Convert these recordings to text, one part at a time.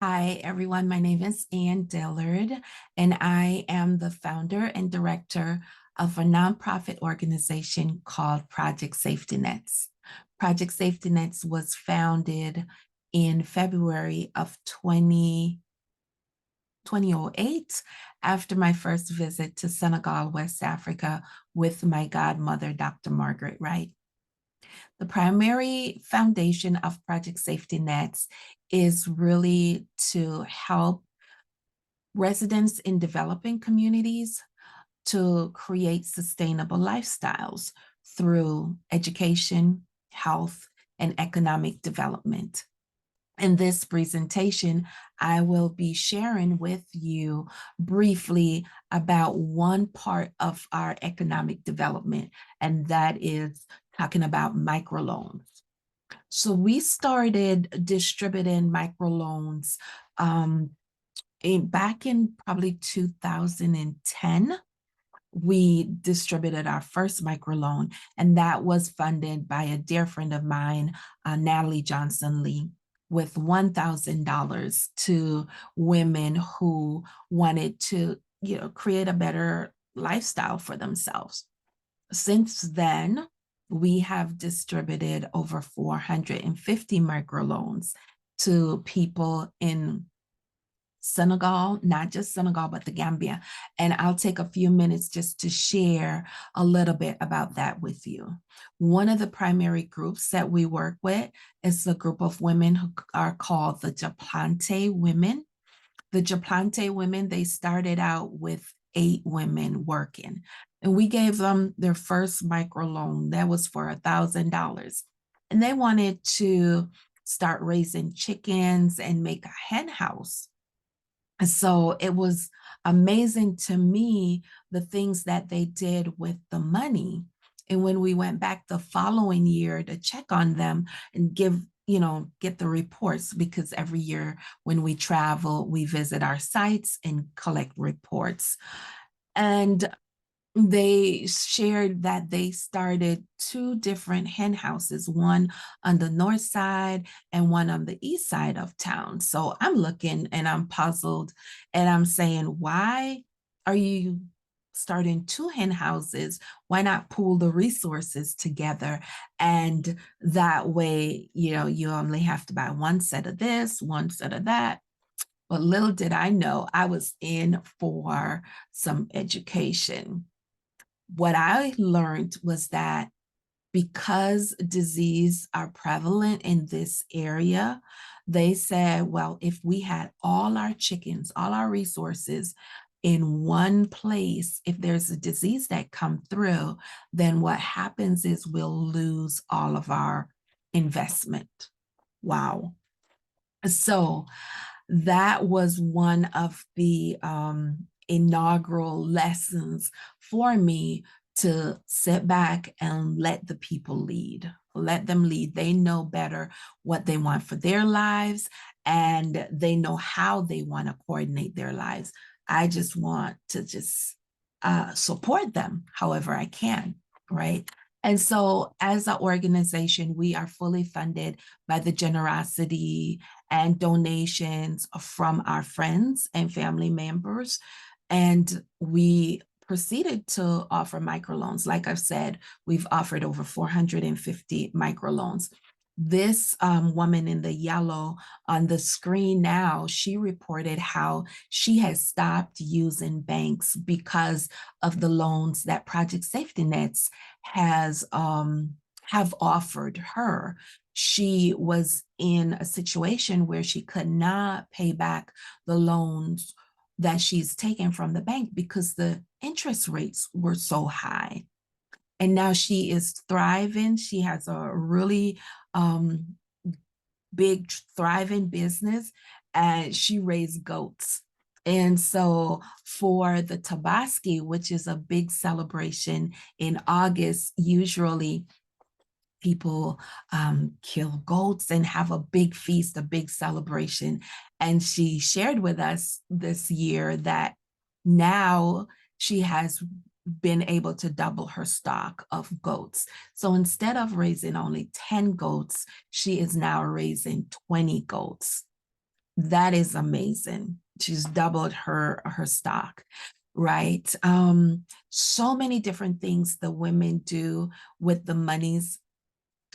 Hi, everyone. My name is Ann Dillard, and I am the founder and director of a nonprofit organization called Project Safety Nets. Project Safety Nets was founded in February of 2008 after my first visit to Senegal, West Africa, with my godmother, Dr. Margaret Wright. The primary foundation of Project Safety Nets is really to help residents in developing communities to create sustainable lifestyles through education, health, and economic development. In this presentation, I will be sharing with you briefly about one part of our economic development, and that is talking about microloans. So we started distributing microloans back in probably 2010. We distributed our first microloan, and that was funded by a dear friend of mine, Natalie Johnson Lee, with $1,000 to women who wanted to, create a better lifestyle for themselves. Since then, we have distributed over 450 microloans to people in Senegal, not just Senegal, but the Gambia. And I'll take a few minutes just to share a little bit about that with you. One of the primary groups that we work with is a group of women who are called the Japlante women. The Japlante women, they started out with 8 women working, and we gave them their first microloan that was for $1,000. And they wanted to start raising chickens and make a hen house. So it was amazing to me, the things that they did with the money. And when we went back the following year to check on them and get the reports, because every year when we travel, we visit our sites and collect reports. And they shared that they started 2 different hen houses, one on the north side and one on the east side of town. So I'm looking and I'm puzzled and I'm saying, why are you starting 2 hen houses? Why not pool the resources together? And that way, you only have to buy one set of this, one set of that. But little did I know, I was in for some education. What I learned was that because disease are prevalent in this area, they said, well, if we had all our chickens, all our resources in one place, if there's a disease that come through, then what happens is we'll lose all of our investment. Wow. So that was one of the inaugural lessons for me, to sit back and let the people lead. Let them lead. They know better what they want for their lives, and they know how they want to coordinate their lives. I just want to just support them however I can, right? And so, as an organization, we are fully funded by the generosity and donations from our friends and family members. And we proceeded to offer microloans. Like I've said, we've offered over 450 microloans. This woman in the yellow on the screen now, she reported how she has stopped using banks because of the loans that Project Safety Nets has have offered her. She was in a situation where she could not pay back the loans that she's taken from the bank because the interest rates were so high. And now she is thriving. She has a really um, big, thriving business, and she raised goats. And so for the Tabaski, which is a big celebration in August, usually people kill goats and have a big feast, a big celebration. And she shared with us this year that now she has been able to double her stock of goats. So instead of raising only 10 goats, she is now raising 20 goats. That is amazing. She's doubled her stock, right? So many different things the women do with the monies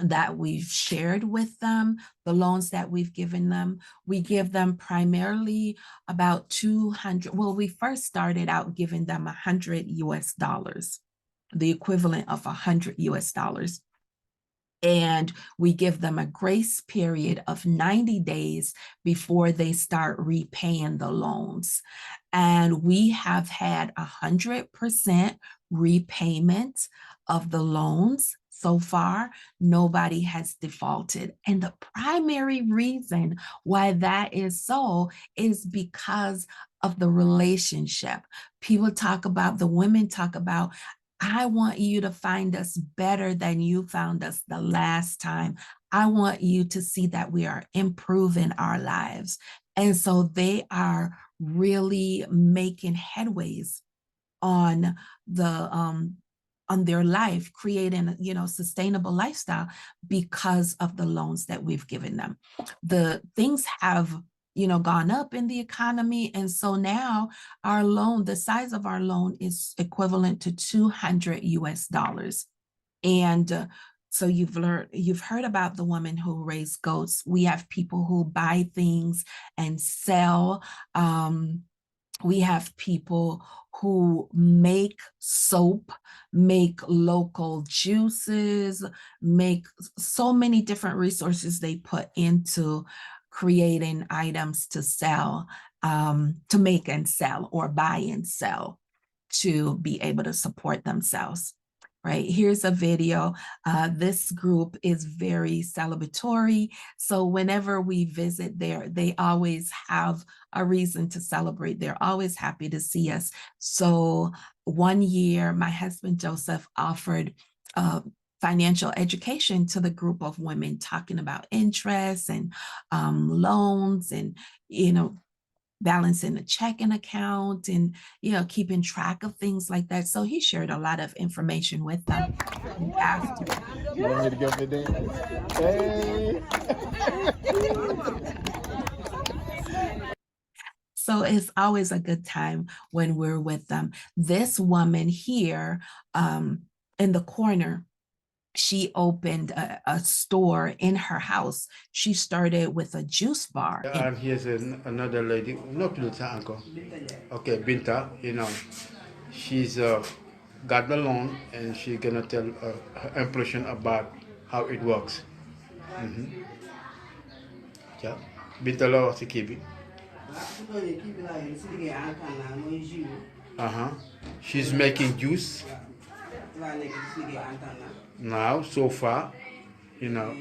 that we've shared with them, the loans that we've given them. We give them primarily about 200. Well, we first started out giving them 100 US dollars, the equivalent of 100 US dollars. And we give them a grace period of 90 days before they start repaying the loans. And we have had 100% repayment of the loans so far. Nobody has defaulted. And the primary reason why that is so is because of the relationship. People talk about, the women talk about, I want you to find us better than you found us the last time. I want you to see that we are improving our lives. And so they are really making headways on their life, creating, sustainable lifestyle because of the loans that we've given them. The things have, gone up in the economy. And so now our loan, the size of our loan is equivalent to 200 US dollars. And so you've heard about the woman who raised goats. We have people who buy things and sell. We have people who make soap, make local juices, make so many different resources they put into creating items to sell, to make and sell, or buy and sell, to be able to support themselves. Right, here's a video. This group is very celebratory. So whenever we visit there, they always have a reason to celebrate. They're always happy to see us. So one year, my husband Joseph offered financial education to the group of women, talking about interest and loans, and balancing a checking account, and keeping track of things like that. So he shared a lot of information with them. And after, you want me to give me Hey. So it's always a good time when we're with them. This woman here, in the corner, she opened a store in her house. She started with a juice bar. And here's another lady, not Luther uncle. Okay, Binta, she's got the loan and she's gonna tell her impression about how it works. Yeah. Binta la wax ci kii bi. Uh-huh. She's making juice now so far, Now,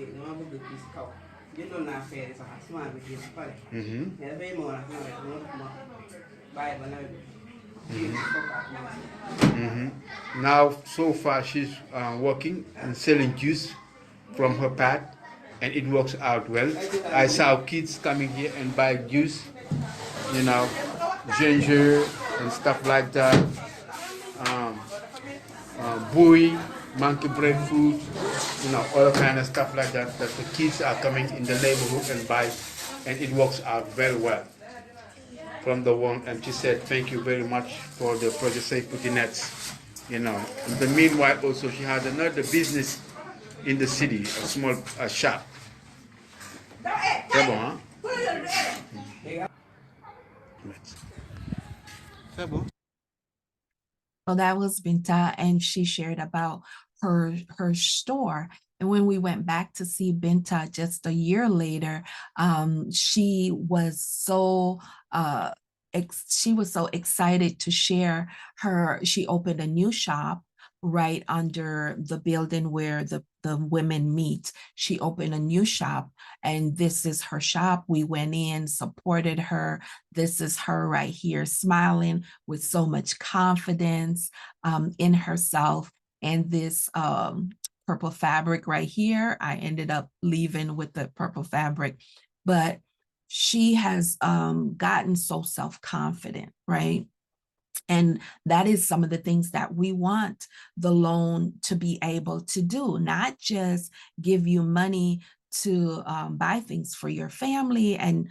so far, she's working and selling juice from her pad, and it works out well. I saw kids coming here and buy juice, ginger and stuff like that. Buoy, monkey breadfruit, all kind of stuff like that. That the kids are coming in the neighborhood and buy, and it works out very well. From the one, and she said, "Thank you very much for the project Safe Putty Nets." In the meanwhile, also she had another business in the city, a small shop. C'est bon, hein? C'est bon. So that was Binta, and she shared about her store. And when we went back to see Binta just a year later, she was so excited to share she opened a new shop right under the building where the women meet. She opened a new shop, and this is her shop. We went in, supported her. This is her right here, smiling with so much confidence in herself. And this purple fabric right here, I ended up leaving with the purple fabric, but she has gotten so self-confident, right? And that is some of the things that we want the loan to be able to do, not just give you money to buy things for your family and,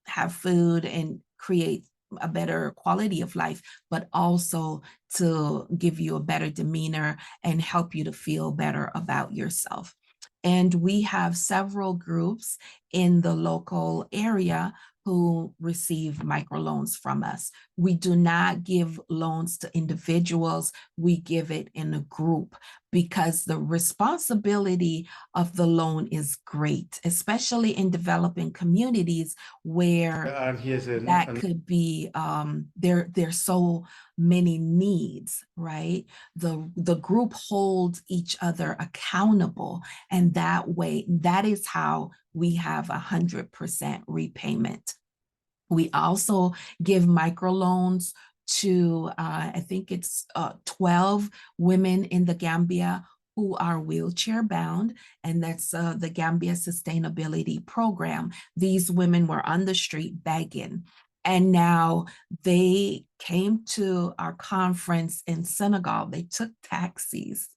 have food and create a better quality of life, but also to give you a better demeanor and help you to feel better about yourself. And we have several groups in the local area who receive microloans from us. We do not give loans to individuals, we give it in a group because the responsibility of the loan is great, especially in developing communities where And here's that could be there's so many needs, right? The group holds each other accountable, and that way, that is how we have 100% repayment. We also give microloans to I think it's 12 women in the Gambia who are wheelchair bound, and that's the Gambia Sustainability Program. These women were on the street begging, and now they came to our conference in Senegal. They took taxis,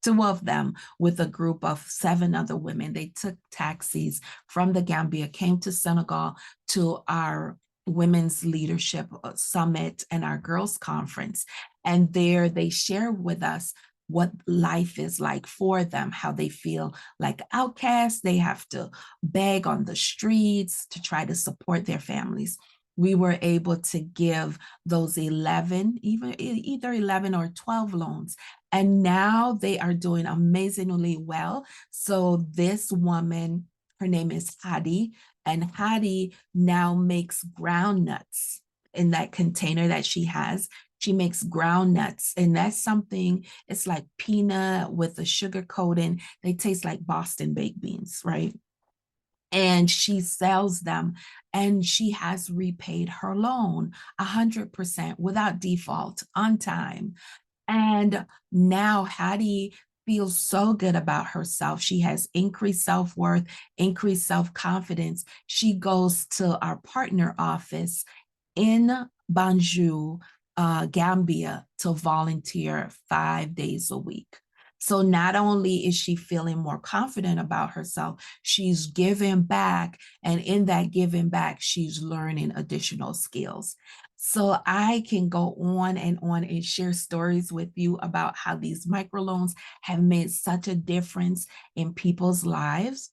two of them with a group of 7 other women. They took taxis from the Gambia, came to Senegal to our Women's Leadership Summit and our Girls Conference. And there they shared with us what life is like for them, how they feel like outcasts. They have to beg on the streets to try to support their families. We were able to give those 11, either 11 or 12 loans. And now they are doing amazingly well. So this woman, her name is Hadi, and Hadi now makes ground nuts in that container that she has. She makes ground nuts, and that's something, it's like peanut with a sugar coating. They taste like Boston baked beans, right? And she sells them, and she has repaid her loan 100% without default, on time. And now Hattie feels so good about herself. She has increased self-worth, increased self-confidence. She goes to our partner office in Banjul, Gambia, to volunteer 5 days a week. So not only is she feeling more confident about herself, she's giving back. And in that giving back, she's learning additional skills. So I can go on and share stories with you about how these microloans have made such a difference in people's lives.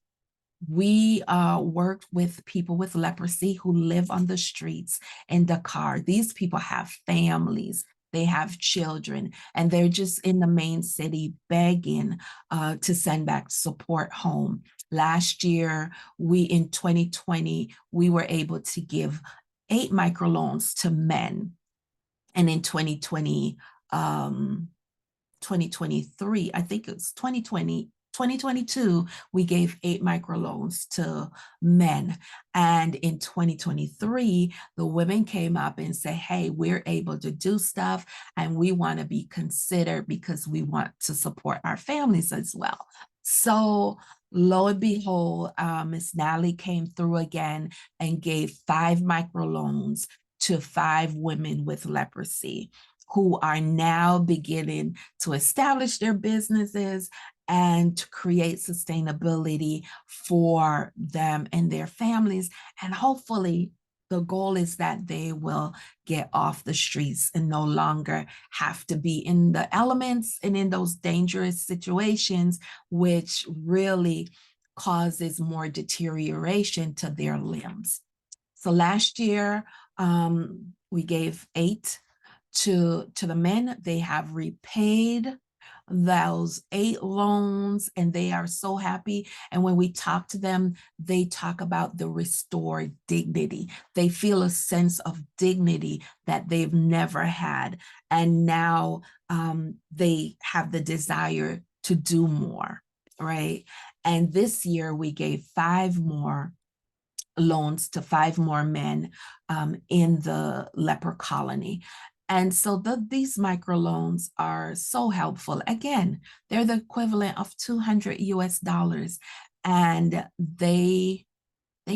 We worked with people with leprosy who live on the streets in Dakar. These people have families, they have children, and they're just in the main city begging to send back support home. Last year, in 2020, we were able to give 8 microloans to men. And in 2023, I think it was 2022, we gave 8 microloans to men. And in 2023, the women came up and said, hey, we're able to do stuff and we want to be considered because we want to support our families as well. So lo and behold, Miss Natalie came through again and gave 5 microloans to 5 women with leprosy who are now beginning to establish their businesses and to create sustainability for them and their families. And hopefully, the goal is that they will get off the streets and no longer have to be in the elements and in those dangerous situations, which really causes more deterioration to their limbs. So last year, we gave 8 to the men. They have repaid those 8 loans and they are so happy. And when we talk to them, they talk about the restored dignity. They feel a sense of dignity that they've never had. And now they have the desire to do more, right? And this year we gave 5 more loans to 5 more men in the leper colony. And so these microloans are so helpful. Again, they're the equivalent of 200 US dollars, and they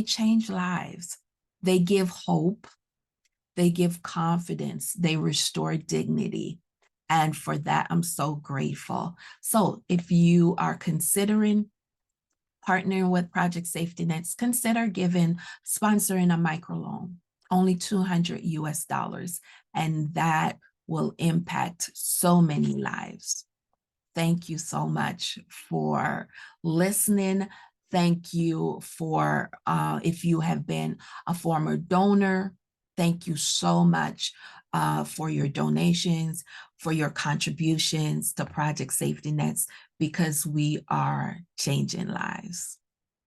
change lives. They give hope, they give confidence, they restore dignity. And for that, I'm so grateful. So if you are considering partnering with Project Safety Nets, consider sponsoring a microloan, only $200, and that will impact so many lives. Thank you so much for listening. Thank you for, if you have been a former donor, thank you so much for your donations, for your contributions to Project Safety Nets, because we are changing lives.